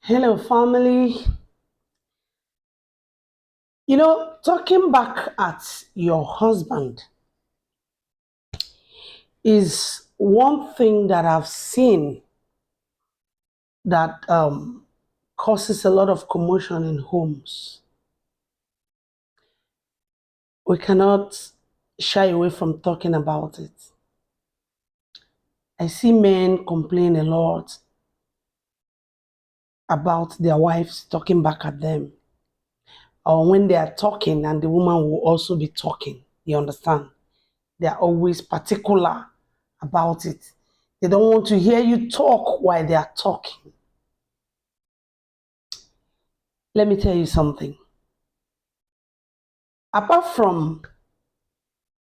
Hello, family. Talking back at your husband is one thing that I've seen that causes a lot of commotion in homes. We cannot shy away from talking about it. I see men complain a lot about their wives talking back at them, or when they are talking and the woman will also be talking. You understand? They are always particular about it. They don't want to hear you talk while they are talking. Let me tell you something. Apart from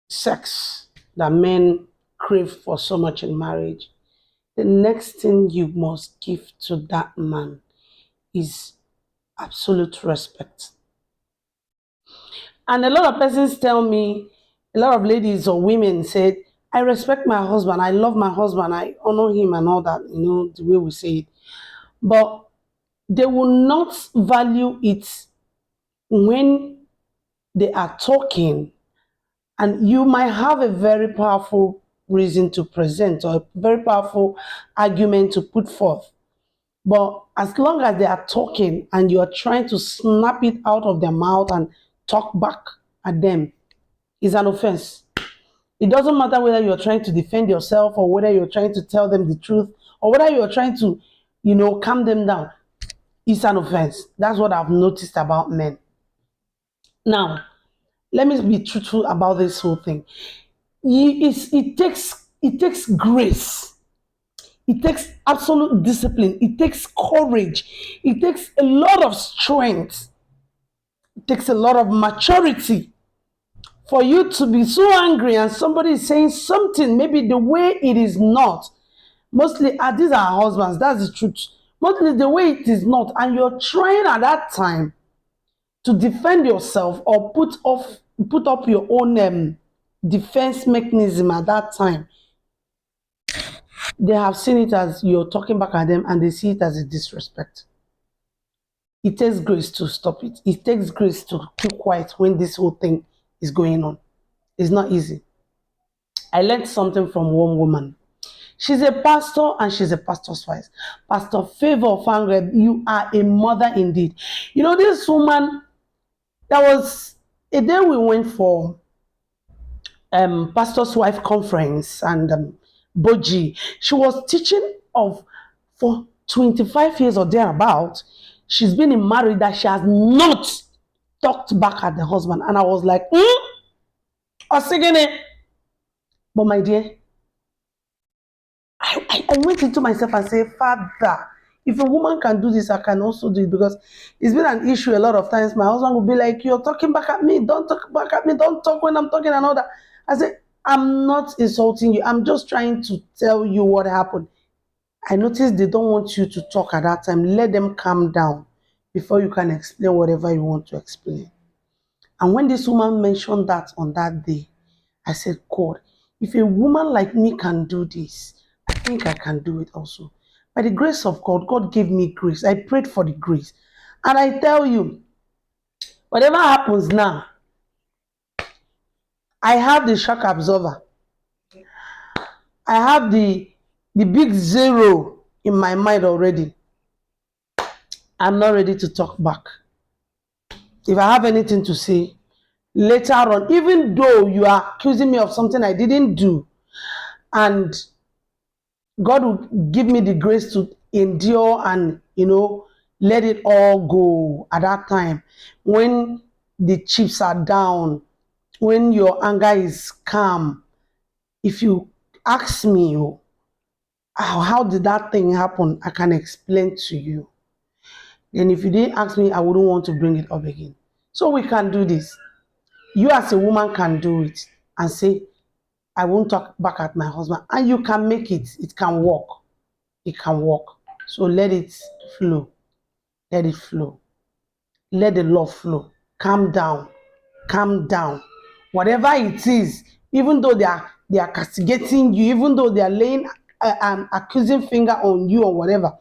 sex that men crave for so much in marriage, the next thing you must give to that man is absolute respect. And a lot of persons tell me, a lot of ladies or women said, I respect my husband, I love my husband, I honor him and all that, the way we say it. But they will not value it when they are talking, and you might have a very powerful reason to present or a very powerful argument to put forth. But as long as they are talking and you are trying to snap it out of their mouth and talk back at them, is an offense. It doesn't matter whether you're trying to defend yourself or whether you're trying to tell them the truth or whether you're trying to, calm them down. It's an offense. That's what I've noticed about men. Now, let me be truthful about this whole thing. It takes grace. It takes absolute discipline. It takes courage. It takes a lot of strength. It takes a lot of maturity for you to be so angry and somebody is saying something, maybe the way it is not. Mostly, these are our husbands, that's the truth. Mostly the way it is not, and you're trying at that time to defend yourself or put up your own defense mechanism at that time. They have seen it as you're talking back at them and they see it as a disrespect. It takes grace to stop it. It takes grace to keep quiet when this whole thing is going on. It's not easy. I learned something from one woman. She's a pastor and she's a pastor's wife. Pastor Favor Fangred, you are a mother indeed. This woman, there was a day we went for pastor's wife conference, and Boji, she was teaching of for 25 years or thereabout. She's been in marriage that she has not talked back at the husband. And I was like, I was singing it. But my dear, I went into myself and said, Father, if a woman can do this, I can also do it, because it's been an issue a lot of times. My husband will be like, you're talking back at me, don't talk back at me, don't talk when I'm talking and all that. I said, I'm not insulting you. I'm just trying to tell you what happened. I noticed they don't want you to talk at that time. Let them calm down before you can explain whatever you want to explain. And when this woman mentioned that on that day, I said, God, if a woman like me can do this, I think I can do it also. By the grace of God, God gave me grace. I prayed for the grace. And I tell you, whatever happens now, I have the shock absorber. I have the big zero in my mind already. I'm not ready to talk back. If I have anything to say later on, even though you are accusing me of something I didn't do, and God will give me the grace to endure and, let it all go at that time. When the chips are down, when your anger is calm, if you ask me, how did that thing happen, I can explain to you. And if you didn't ask me, I wouldn't want to bring it up again. So we can do this. You as a woman can do it and say, I won't talk back at my husband. And you can make it. It can work. It can work. So let it flow. Let it flow. Let the love flow. Calm down. Calm down. Whatever it is, even though they are castigating you, even though they are laying accusing finger on you or whatever,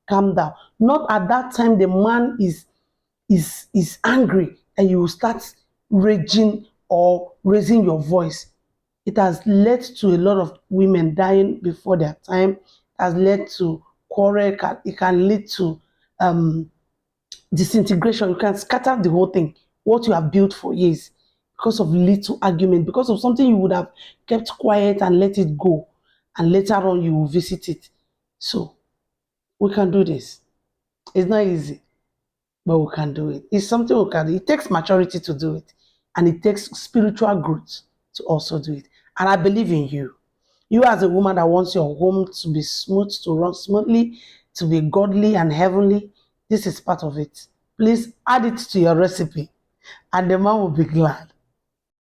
calm down. Not at that time the man is angry and you will start raging or raising your voice. It has led to a lot of women dying before their time. It has led to quarrel. It can lead to um, disintegration. You can scatter the whole thing, what you have built for years, because of little argument, because of something you would have kept quiet and let it go, and later on you will visit it. So we can do this. It's not easy, but we can do it. It's something we can do. It takes maturity to do it, and it takes spiritual growth to also do it. And I believe in you. You, as a woman that wants your home to be smooth, to run smoothly, to be godly and heavenly, this is part of it. Please add it to your recipe, and the man will be glad.